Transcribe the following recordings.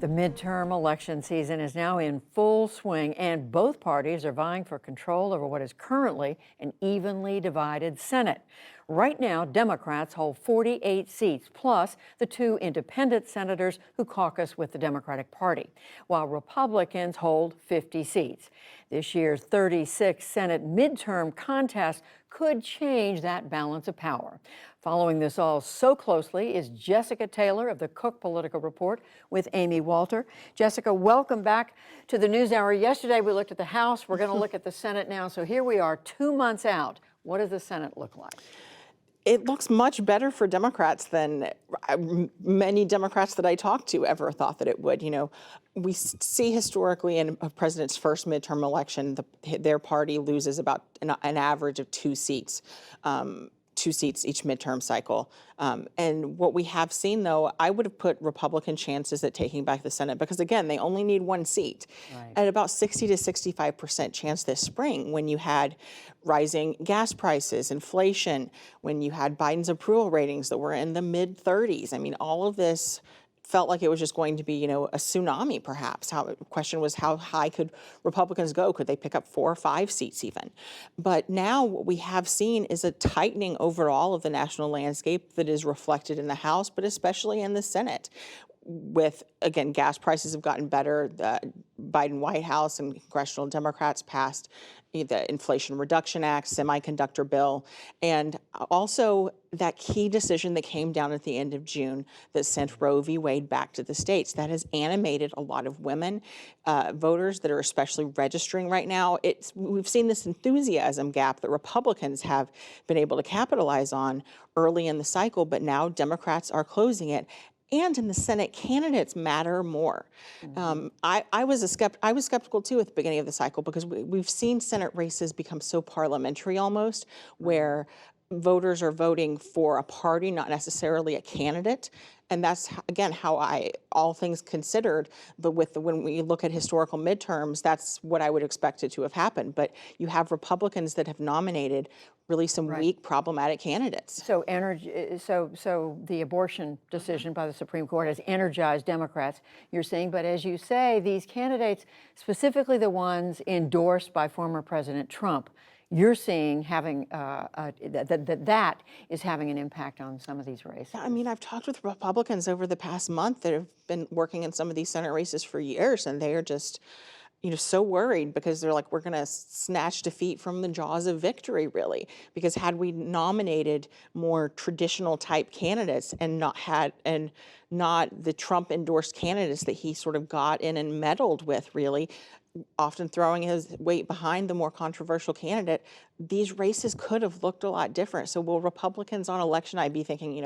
The midterm election season is now in full swing, and both parties are vying for control over what is currently an evenly divided Senate. Right now, Democrats hold 48 seats, plus the two independent senators who caucus with the Democratic Party, while Republicans hold 50 seats. This year's 36th Senate midterm contest could change that balance of power. Following this all so closely is Jessica Taylor of the Cook Political Report with Amy Walter. Jessica, welcome back to the NewsHour. Yesterday we looked at the House. We're going to look at the Senate now. So here we are 2 months out. What does the Senate look like? It looks much better for Democrats than many Democrats that I talked to ever thought that it would. You know, we see historically in a president's first midterm election, their party loses about an average of 2 seats. 2 seats each midterm cycle. And what we have seen, though, I would have put Republican chances at taking back the Senate because, again, they only need 1 seat. Right. At about 60 to 65% chance this spring when you had rising gas prices, inflation, when you had Biden's approval ratings that were in the mid-30s. I mean, all of this felt like it was just going to be, a tsunami, perhaps. The question was, how high could Republicans go? Could they pick up 4 or 5 seats even? But now what we have seen is a tightening overall of the national landscape that is reflected in the House, but especially in the Senate. With, again, gas prices have gotten better. The Biden White House and congressional Democrats passed the Inflation Reduction Act, semiconductor bill, and also that key decision that came down at the end of June that sent Roe v. Wade back to the states. That has animated a lot of women voters that are especially registering right now. We've seen this enthusiasm gap that Republicans have been able to capitalize on early in the cycle, but now Democrats are closing it. And in the Senate, candidates matter more. Mm-hmm. I was skeptical too at the beginning of the cycle because we've seen Senate races become so parliamentary almost, where voters are voting for a party, not necessarily a candidate. And that's, again, how all things considered, but when we look at historical midterms, that's what I would expect it to have happened. But you have Republicans that have nominated really some weak, problematic candidates. So the abortion decision by the Supreme Court has energized Democrats, you're saying, but as you say, these candidates, specifically the ones endorsed by former President Trump, you're seeing having that is having an impact on some of these races. I mean, I've talked with Republicans over the past month that have been working in some of these Senate races for years, and they are just, so worried because they're like, we're going to snatch defeat from the jaws of victory, really. Because had we nominated more traditional type candidates and not the Trump endorsed candidates that he sort of got in and meddled with, really, often throwing his weight behind the more controversial candidate, these races could have looked a lot different. So will Republicans on election night be thinking,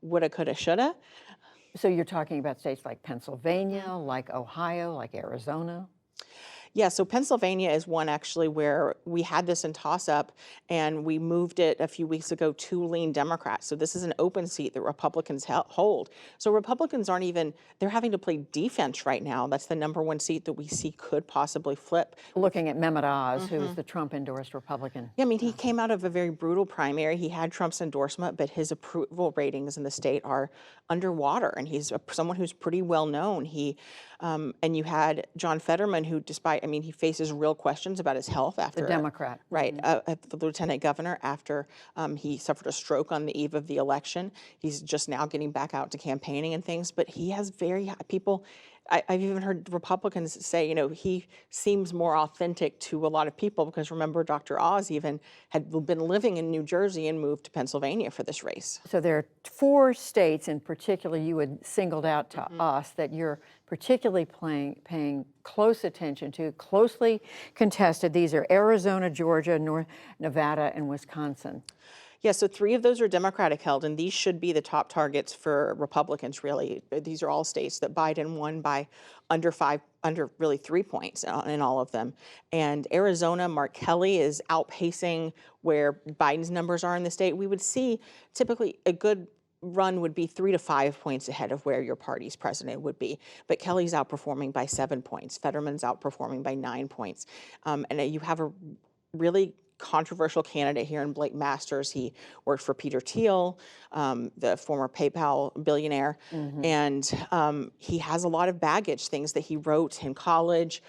woulda, coulda, shoulda? So you're talking about states like Pennsylvania, like Ohio, like Arizona? Yeah, so Pennsylvania is one actually where we had this in toss-up and we moved it a few weeks ago to lean Democrats. So this is an open seat that Republicans hold. So Republicans they're having to play defense right now. That's the #1 seat that we see could possibly flip. Looking at Mehmet Oz, who's the Trump-endorsed Republican. Yeah, I mean, he came out of a very brutal primary. He had Trump's endorsement, but his approval ratings in the state are underwater, and he's someone who's pretty well known. And you had John Fetterman, who he faces real questions about his health after— The Democrat. Right, the lieutenant governor after he suffered a stroke on the eve of the election. He's just now getting back out to campaigning and things, but he has I've even heard Republicans say, he seems more authentic to a lot of people because remember, Dr. Oz even had been living in New Jersey and moved to Pennsylvania for this race. So there are 4 states in particular you had singled out to us that you're particularly paying close attention to, closely contested. These are Arizona, Georgia, North Nevada, and Wisconsin. Yeah, so 3 of those are Democratic held, and these should be the top targets for Republicans, really. These are all states that Biden won by under 3 points in all of them. And Arizona, Mark Kelly is outpacing where Biden's numbers are in the state. We would see typically a good run would be 3 to 5 points ahead of where your party's president would be. But Kelly's outperforming by 7 points. Fetterman's outperforming by 9 points. And you have a really controversial candidate here in Blake Masters. He worked for Peter Thiel, the former PayPal billionaire, and he has a lot of baggage, things that he wrote in college,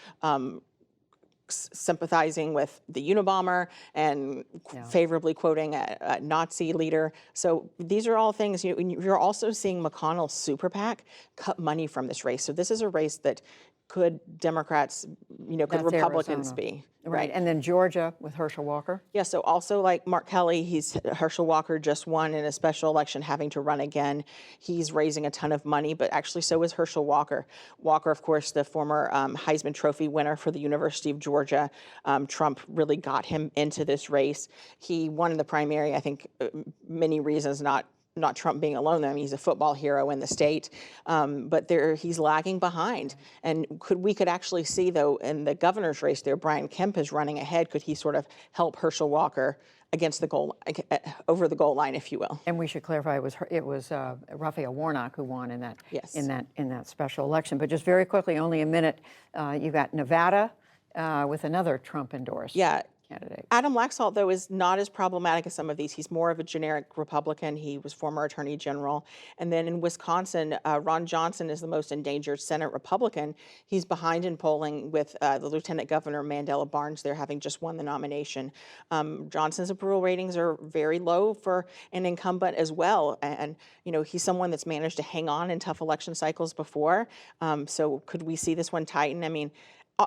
sympathizing with the Unabomber and favorably quoting a Nazi leader. So these are all things, you're also seeing McConnell's super PAC cut money from this race. So this is a race that could Democrats, could That's Republicans Arizona. be. Right, and then Georgia with Herschel Walker. Yeah, so also like Mark Kelly, Herschel Walker just won in a special election, having to run again. He's raising a ton of money, but actually so is Herschel Walker. Walker, of course, the former Heisman Trophy winner for the University of Georgia. Trump really got him into this race. He won in the primary, I think, many reasons, not Trump being alone, though. I mean, he's a football hero in the state, but he's lagging behind. And we could actually see, though, in the governor's race there, Brian Kemp is running ahead. Could he sort of help Herschel Walker against the goal, over the goal line, if you will? And we should clarify, it was Raphael Warnock who won in that Yes. in that special election. But just very quickly, only a minute, you got Nevada with another Trump endorsed candidate. Adam Laxalt, though, is not as problematic as some of these. He's more of a generic Republican. He was former attorney general. And then in Wisconsin, Ron Johnson is the most endangered Senate Republican. He's behind in polling with the Lieutenant Governor Mandela Barnes there, having just won the nomination. Johnson's approval ratings are very low for an incumbent as well. And, he's someone that's managed to hang on in tough election cycles before. So could we see this one tighten? I mean,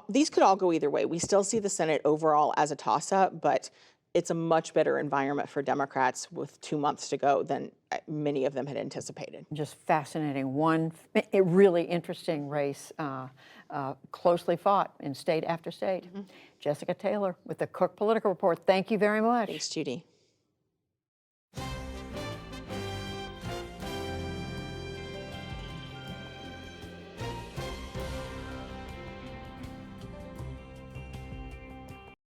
these could all go either way. We still see the Senate overall as a toss-up, but it's a much better environment for Democrats with 2 months to go than many of them had anticipated. Just fascinating. A really interesting race, closely fought in state after state. Jessica Taylor with the Cook Political Report. Thank you very much. Thanks, Judy.